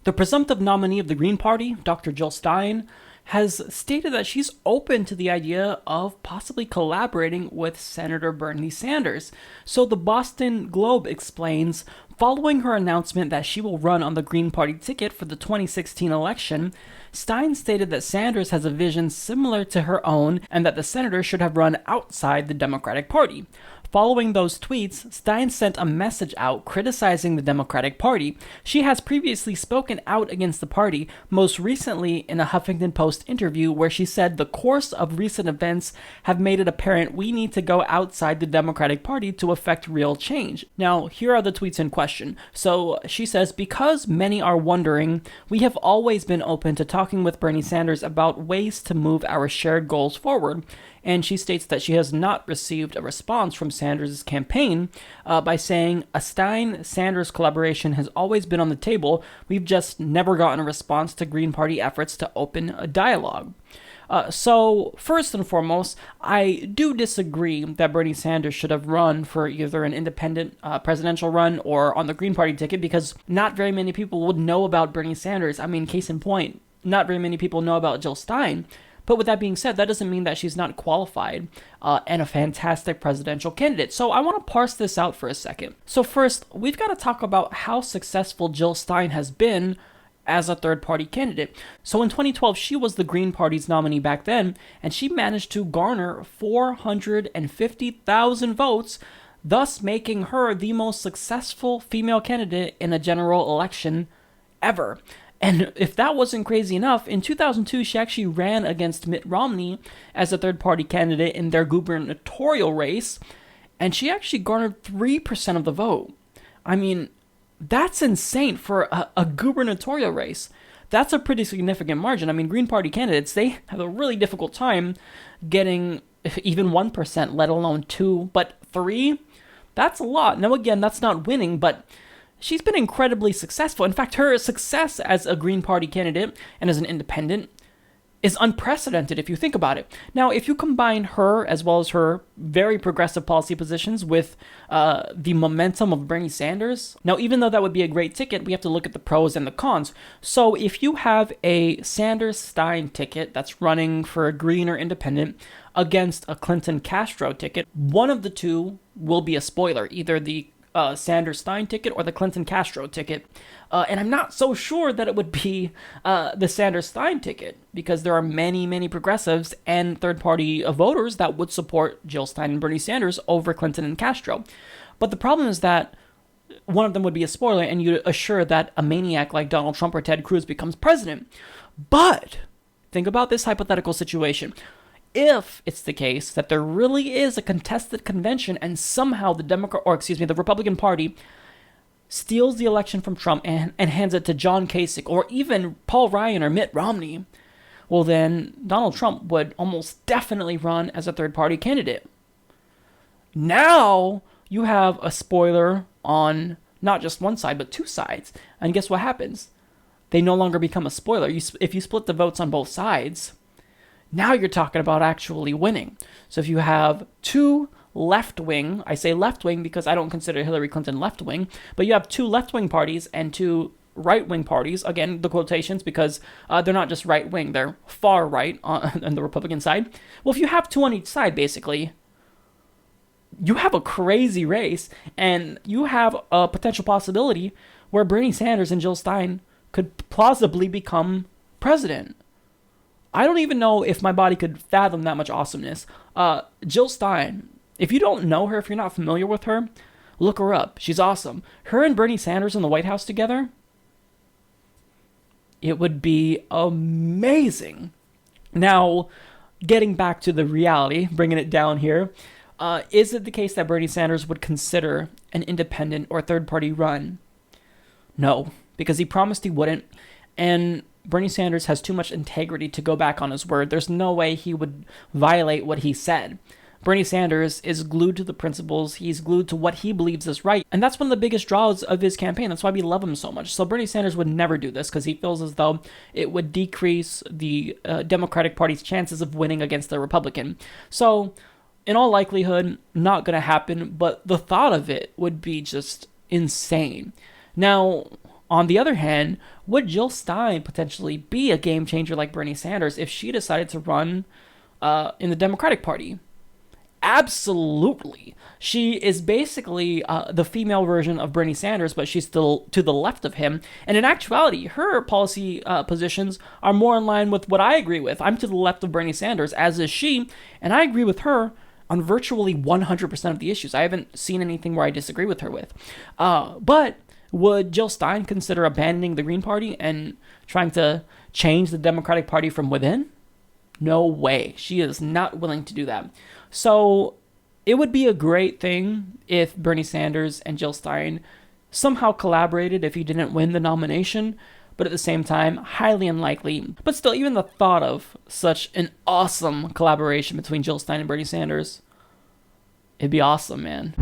The presumptive nominee of the Green Party, Dr. Jill Stein, has stated that she's open to the idea of possibly collaborating with Senator Bernie Sanders. So the Boston Globe explains, following her announcement that she will run on the Green Party ticket for the 2016 election, Stein stated that Sanders has a vision similar to her own and that the senator should have run outside the Democratic Party. Following those tweets, Stein sent a message out criticizing the Democratic Party. She has previously spoken out against the party, most recently in a Huffington Post interview where she said the course of recent events have made it apparent we need to go outside the Democratic Party to effect real change. Now, here are the tweets in question. So she says, because many are wondering, we have always been open to talking with Bernie Sanders about ways to move our shared goals forward. And she states that she has not received a response from Sanders' campaign by saying, a Stein-Sanders collaboration has always been on the table. We've just never gotten a response to Green Party efforts to open a dialogue. So, first and foremost, I do disagree that Bernie Sanders should have run for either an independent presidential run or on the Green Party ticket, because not very many people would know about Bernie Sanders. I mean, case in point, not very many people know about Jill Stein. But with that being said, that doesn't mean that she's not qualified and a fantastic presidential candidate. So I want to parse this out for a second. So first, we've got to talk about how successful Jill Stein has been as a third-party candidate. So in 2012, she was the Green Party's nominee back then, and she managed to garner 450,000 votes, thus making her the most successful female candidate in a general election ever. And if that wasn't crazy enough, in 2002, she actually ran against Mitt Romney as a third-party candidate in their gubernatorial race, and she actually garnered 3% of the vote. I mean, that's insane for a gubernatorial race. That's a pretty significant margin. I mean, Green Party candidates, they have a really difficult time getting even 1%, let alone 2%, but 3%? That's a lot. Now, again, that's not winning, but she's been incredibly successful. In fact, her success as a Green Party candidate and as an independent is unprecedented if you think about it. Now, if you combine her as well as her very progressive policy positions with the momentum of Bernie Sanders, now even though that would be a great ticket, we have to look at the pros and the cons. So if you have a Sanders-Stein ticket that's running for a Green or independent against a Clinton-Castro ticket, one of the two will be a spoiler, either the Sanders-Stein ticket or the Clinton-Castro ticket. And I'm not so sure that it would be the Sanders-Stein ticket, because there are many, many progressives and third-party voters that would support Jill Stein and Bernie Sanders over Clinton and Castro. But the problem is that one of them would be a spoiler, and you'd assure that a maniac like Donald Trump or Ted Cruz becomes president. But think about this hypothetical situation. If it's the case that there really is a contested convention and somehow the Republican Party steals the election from Trump and hands it to John Kasich or even Paul Ryan or Mitt Romney, well then Donald Trump would almost definitely run as a third-party candidate. Now you have a spoiler on not just one side but two sides, and guess what happens? They no longer become a spoiler. If you split the votes on both sides, now you're talking about actually winning. So if you have two left-wing, I say left-wing because I don't consider Hillary Clinton left-wing, but you have two left-wing parties and two right-wing parties, again, the quotations, because they're not just right-wing, they're far right on the Republican side. Well, if you have two on each side, basically, you have a crazy race, and you have a potential possibility where Bernie Sanders and Jill Stein could plausibly become president. I don't even know if my body could fathom that much awesomeness. Jill Stein, if you don't know her, if you're not familiar with her, look her up. She's awesome. Her and Bernie Sanders in the White House together, it would be amazing. Now, getting back to the reality, bringing it down here, is it the case that Bernie Sanders would consider an independent or third-party run? No, because he promised he wouldn't, and Bernie Sanders has too much integrity to go back on his word. There's no way he would violate what he said. Bernie Sanders is glued to the principles. He's glued to what he believes is right. And that's one of the biggest draws of his campaign. That's why we love him so much. So Bernie Sanders would never do this because he feels as though it would decrease the Democratic Party's chances of winning against the Republican. So in all likelihood, not going to happen. But the thought of it would be just insane. Now, On the other hand, would Jill Stein potentially be a game changer like Bernie Sanders if she decided to run in the Democratic Party? Absolutely. She is basically the female version of Bernie Sanders, but she's still to the left of him. And in actuality, her policy positions are more in line with what I agree with. I'm to the left of Bernie Sanders, as is she, and I agree with her on virtually 100% of the issues. I haven't seen anything where I disagree with her with. But would Jill Stein consider abandoning the Green Party and trying to change the Democratic Party from within? No way. She is not willing to do that. So it would be a great thing if Bernie Sanders and Jill Stein somehow collaborated if he didn't win the nomination, but at the same time, highly unlikely. But still, even the thought of such an awesome collaboration between Jill Stein and Bernie Sanders, it'd be awesome, man.